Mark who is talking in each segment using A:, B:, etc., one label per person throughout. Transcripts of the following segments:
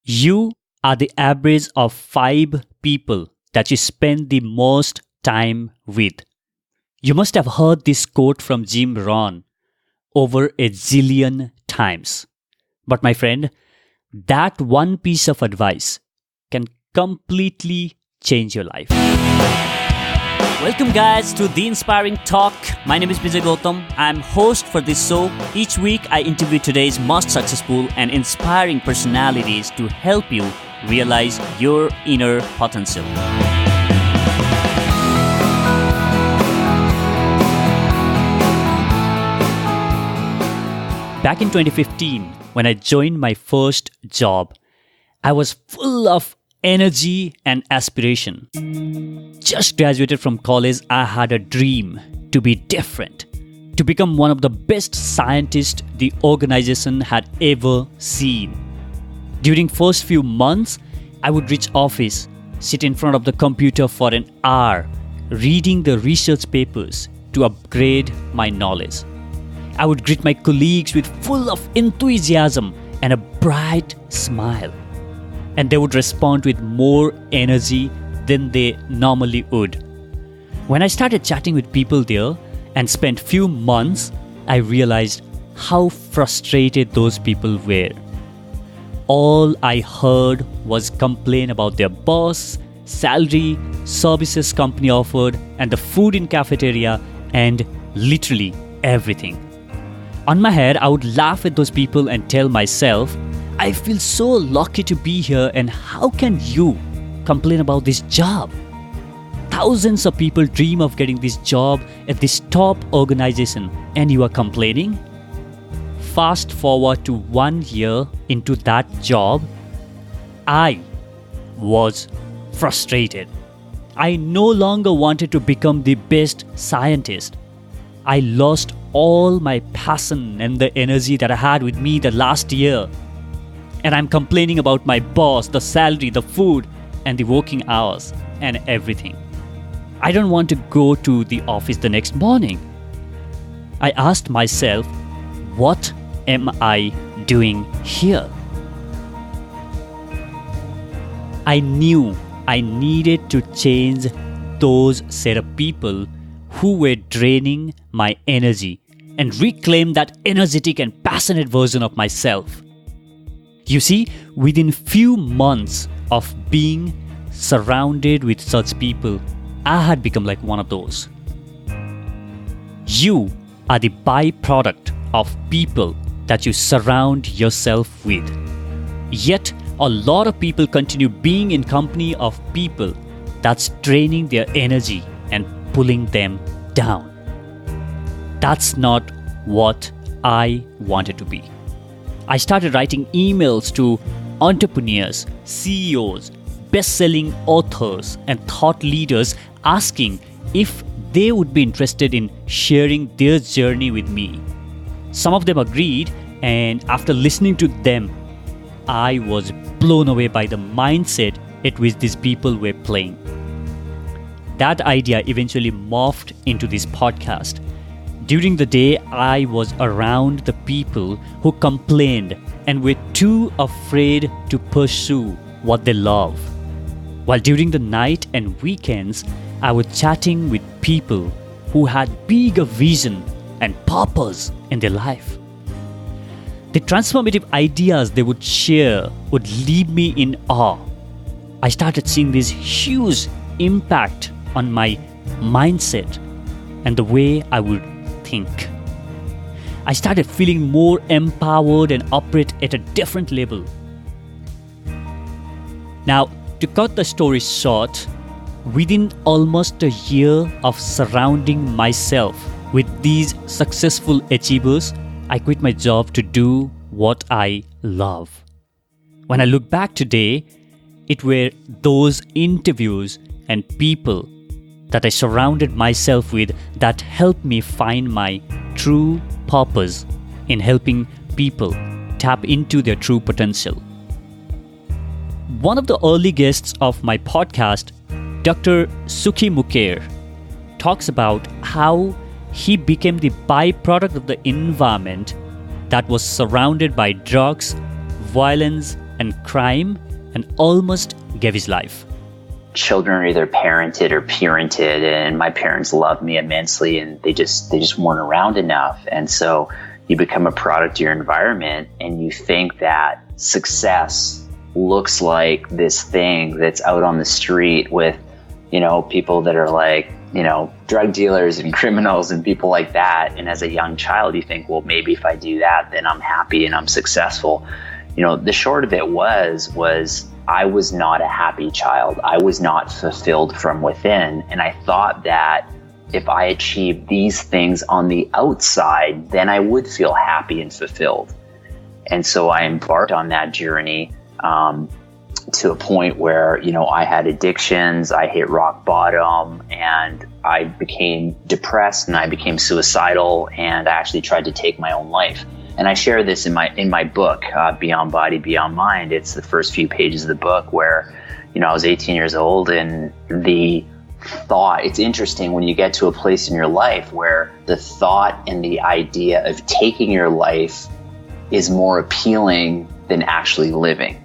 A: You are the average of 5 people that you spend the most time with. You must have heard this quote from Jim Rohn over a zillion times. But my friend, that one piece of advice can completely change your life. Welcome guys to The Inspiring Talk. My name is Vijay Gautam. I'm host for this show. Each week I interview today's most successful and inspiring personalities to help you realize your inner potential. Back in 2015, when I joined my first job, I was full of energy and aspiration. Just graduated from college, I had a dream to be different, to become one of the best scientists the organization had ever seen. During first few months, I would reach office, sit in front of the computer for an hour, reading the research papers to upgrade my knowledge. I would greet my colleagues with full of enthusiasm and a bright smile. And they would respond with more energy than they normally would. When I started chatting with people there and spent few months, I realized how frustrated those people were. All I heard was complain about their boss, salary, services company offered, and the food in cafeteria, and literally everything. On my head, I would laugh at those people and tell myself, I feel so lucky to be here, and how can you complain about this job? Thousands of people dream of getting this job at this top organization, and you are complaining? Fast forward to 1 year into that job, I was frustrated. I no longer wanted to become the best scientist. I lost all my passion and the energy that I had with me the last year. And I'm complaining about my boss, the salary, the food, and the working hours, and everything. I don't want to go to the office the next morning. I asked myself, what am I doing here? I knew I needed to change those set of people who were draining my energy and reclaim that energetic and passionate version of myself. You see, within few months of being surrounded with such people, I had become like one of those. You are the byproduct of people that you surround yourself with. Yet, a lot of people continue being in company of people that's draining their energy and pulling them down. That's not what I wanted to be. I started writing emails to entrepreneurs, CEOs, best-selling authors, and thought leaders asking if they would be interested in sharing their journey with me. Some of them agreed, and after listening to them, I was blown away by the mindset at which these people were playing. That idea eventually morphed into this podcast. During the day, I was around the people who complained and were too afraid to pursue what they love. While during the night and weekends, I was chatting with people who had bigger vision and purpose in their life. The transformative ideas they would share would leave me in awe. I started seeing this huge impact on my mindset and the way I would think. I started feeling more empowered and operate at a different level. Now, to cut the story short, within almost a year of surrounding myself with these successful achievers, I quit my job to do what I love. When I look back today, it were those interviews and people that I surrounded myself with that helped me find my true purpose in helping people tap into their true potential. One of the early guests of my podcast, Dr. Sookie talks about how he became the byproduct of the environment that was surrounded by drugs, violence, and crime and almost gave his life.
B: Children are either parented or parented, and my parents loved me immensely, and they just weren't around enough. And so you become a product of your environment, and you think that success looks like this thing that's out on the street with, people that are like, drug dealers and criminals and people like that. And as a young child, you think, well, maybe if I do that, then I'm happy and I'm successful. The short of it was I was not a happy child. I was not fulfilled from within. And I thought that if I achieved these things on the outside, then I would feel happy and fulfilled. And so I embarked on that journey to a point where, I had addictions, I hit rock bottom, and I became depressed and I became suicidal, and I actually tried to take my own life. And I share this in my book, Beyond Body, Beyond Mind. It's the first few pages of the book where, I was 18 years old, and the thought, it's interesting when you get to a place in your life where the thought and the idea of taking your life is more appealing than actually living.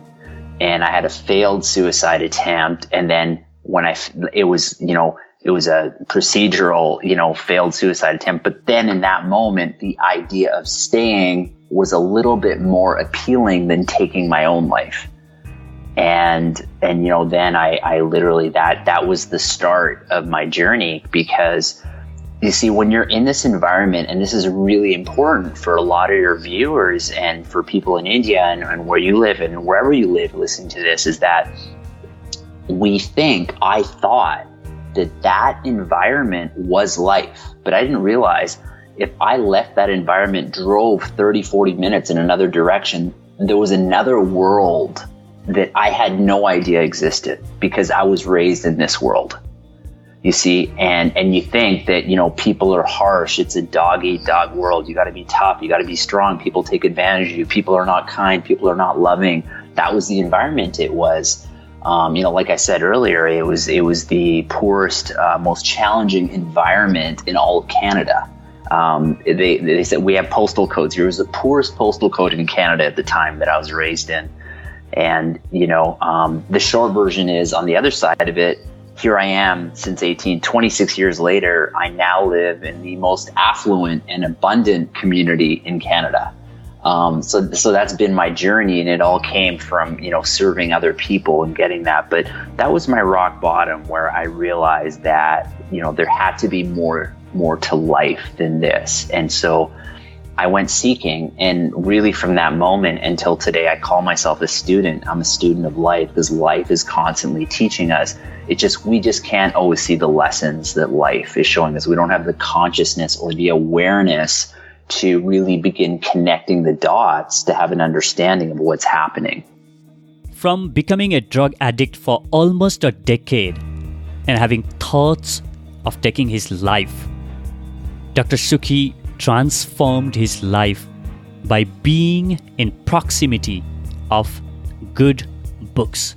B: And I had a failed suicide attempt, and then when it was a procedural, failed suicide attempt. But then in that moment, the idea of staying was a little bit more appealing than taking my own life. And then I literally, that was the start of my journey, because you see, when you're in this environment, and this is really important for a lot of your viewers and for people in India and where you live and wherever you live listening to this, is that I thought that environment was life. But I didn't realize if I left that environment, drove 30, 40 minutes in another direction, there was another world that I had no idea existed, because I was raised in this world. You see, and you think that, people are harsh. It's a dog-eat-dog world. You got to be tough. You got to be strong. People take advantage of you. People are not kind. People are not loving. That was the environment it was. Like I said earlier, it was the poorest, most challenging environment in all of Canada. They said we have postal codes. Here was the poorest postal code in Canada at the time that I was raised in. And, the short version is, on the other side of it, here I am since 26 years later, I now live in the most affluent and abundant community in Canada. So that's been my journey, and it all came from, serving other people and getting that. But that was my rock bottom, where I realized that, there had to be more to life than this. And so I went seeking, and really from that moment until today, I call myself a student. I'm a student of life, because life is constantly teaching us. We just can't always see the lessons that life is showing us. We don't have the consciousness or the awareness to really begin connecting the dots to have an understanding of what's happening.
A: From becoming a drug addict for almost a decade and having thoughts of taking his life, Dr. Sookie transformed his life by being in proximity of good books.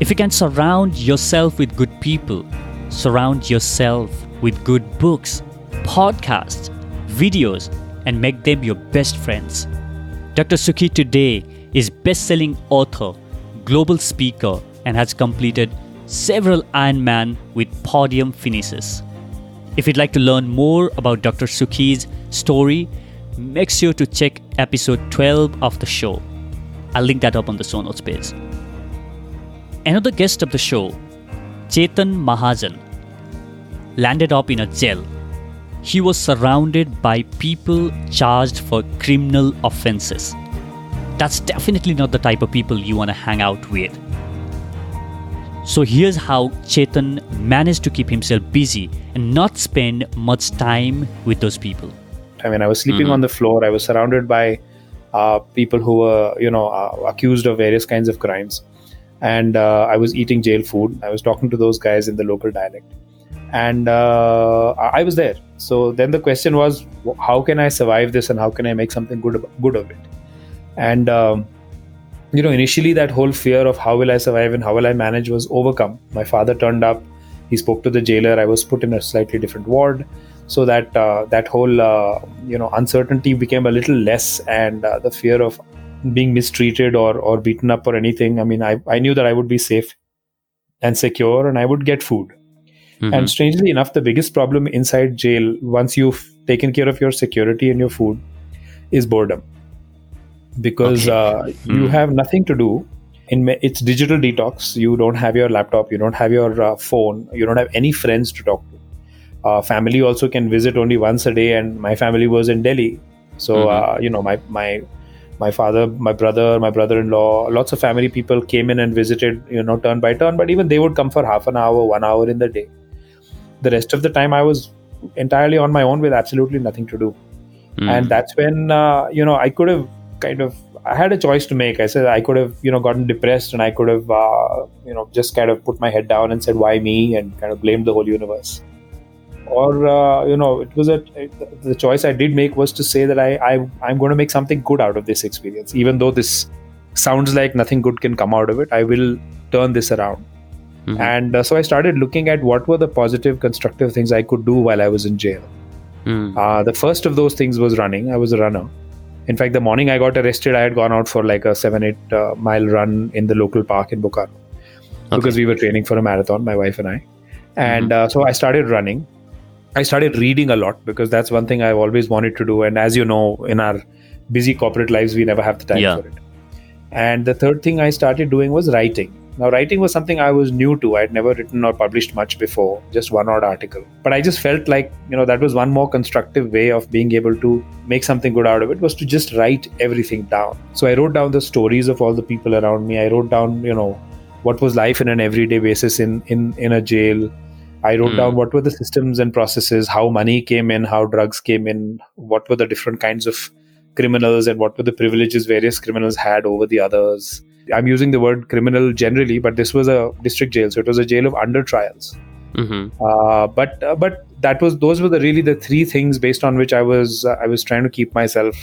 A: If you can surround yourself with good people, surround yourself with good books, podcasts, videos, and make them your best friends. Dr. Sookie today is best-selling author, global speaker, and has completed several Ironman with podium finishes. If you'd like to learn more about Dr. Sookie's story, make sure to check episode 12 of the show. I'll link that up on the show notes page. Another guest of the show, Chetan Mahajan, landed up in a jail. He was surrounded by people charged for criminal offenses. That's definitely not the type of people you want to hang out with. So here's how Chetan managed to keep himself busy and not spend much time with those people.
C: I mean, I was sleeping on the floor. I was surrounded by people who were, accused of various kinds of crimes. And I was eating jail food. I was talking to those guys in the local dialect. And I was there. So then the question was, how can I survive this and how can I make something good of it? And, initially that whole fear of how will I survive and how will I manage was overcome. My father turned up. He spoke to the jailer. I was put in a slightly different ward. So that whole, uncertainty became a little less, and the fear of being mistreated or beaten up or anything. I mean, I knew that I would be safe and secure and I would get food. And strangely enough, the biggest problem inside jail, once you've taken care of your security and your food, is boredom. Because you have nothing to do. It's digital detox. You don't have your laptop, you don't have your phone, you don't have any friends to talk to. Family also can visit only once a day, and my family was in Delhi. So, my father, my brother, my brother-in-law, lots of family people came in and visited, turn by turn. But even they would come for half an hour, 1 hour in the day. The rest of the time, I was entirely on my own with absolutely nothing to do. And that's when, I could have I had a choice to make. I said I could have, gotten depressed, and I could have, just kind of put my head down and said, why me? And kind of blamed the whole universe. Or, it was the choice I did make was to say that I'm going to make something good out of this experience. Even though this sounds like nothing good can come out of it, I will turn this around. And so I started looking at what were the positive, constructive things I could do while I was in jail. The first of those things was running. I was a runner. In fact, the morning I got arrested, I had gone out for like a 7-8 mile run in the local park in Bokaro. Because we were training for a marathon, my wife and I. And so I started running. I started reading a lot because that's one thing I've always wanted to do. And as you know, in our busy corporate lives, we never have the time for it. And the third thing I started doing was writing. Now, writing was something I was new to. I'd never written or published much before, just one odd article. But I just felt like, that was one more constructive way of being able to make something good out of it, was to just write everything down. So I wrote down the stories of all the people around me. I wrote down, what was life in an everyday basis in a jail. I wrote down what were the systems and processes, how money came in, how drugs came in, what were the different kinds of criminals and what were the privileges various criminals had over the others. I'm using the word criminal generally, but this was a district jail, so it was a jail of under trials. But those were really the three things based on which I was trying to keep myself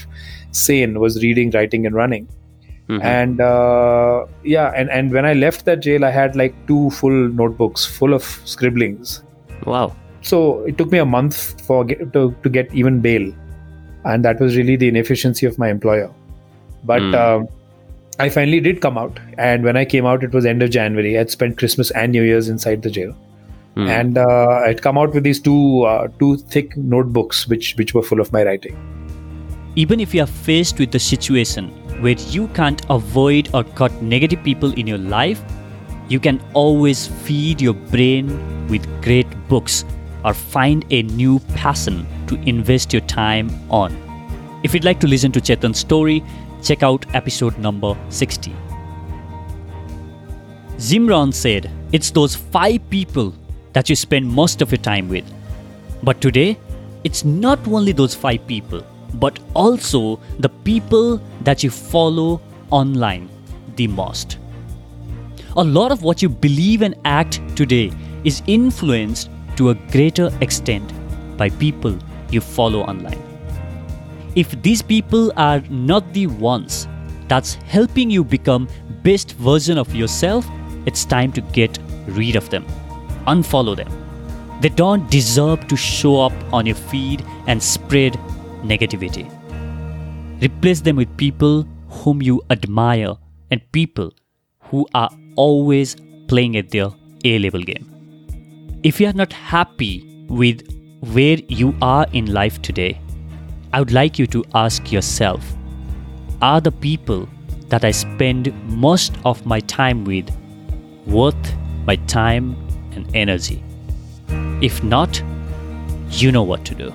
C: sane, was reading, writing, and running. And and when I left that jail, I had like 2 full notebooks full of scribblings.
A: Wow!
C: So it took me a month to get even bail, and that was really the inefficiency of my employer. But I finally did come out, and when I came out, it was end of January. I'd spent Christmas and New Year's inside the jail, and I'd come out with these two thick notebooks, which were full of my writing.
A: Even if you are faced with a situation where you can't avoid or cut negative people in your life, you can always feed your brain with great books or find a new passion to invest your time on. If you'd like to listen to Chetan's story, check out episode number 60. Jim Rohn said, it's those 5 people that you spend most of your time with. But today, it's not only those 5 people, but also the people that you follow online the most. A lot of what you believe and act today is influenced to a greater extent by people you follow online. If these people are not the ones that's helping you become best version of yourself, it's time to get rid of them. Unfollow them. They don't deserve to show up on your feed and spread negativity. Replace them with people whom you admire and people who are always playing at their A-level game. If you are not happy with where you are in life today, I would like you to ask yourself, are the people that I spend most of my time with worth my time and energy? If not, you know what to do.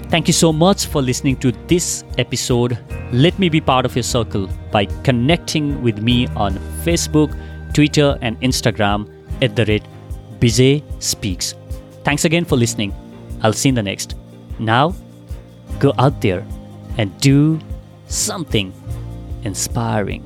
A: Thank you so much for listening to this episode. Let me be part of your circle by connecting with me on Facebook, Twitter, and Instagram @Bijay Speaks. Thanks again for listening. I'll see you in the next. Now, go out there and do something inspiring.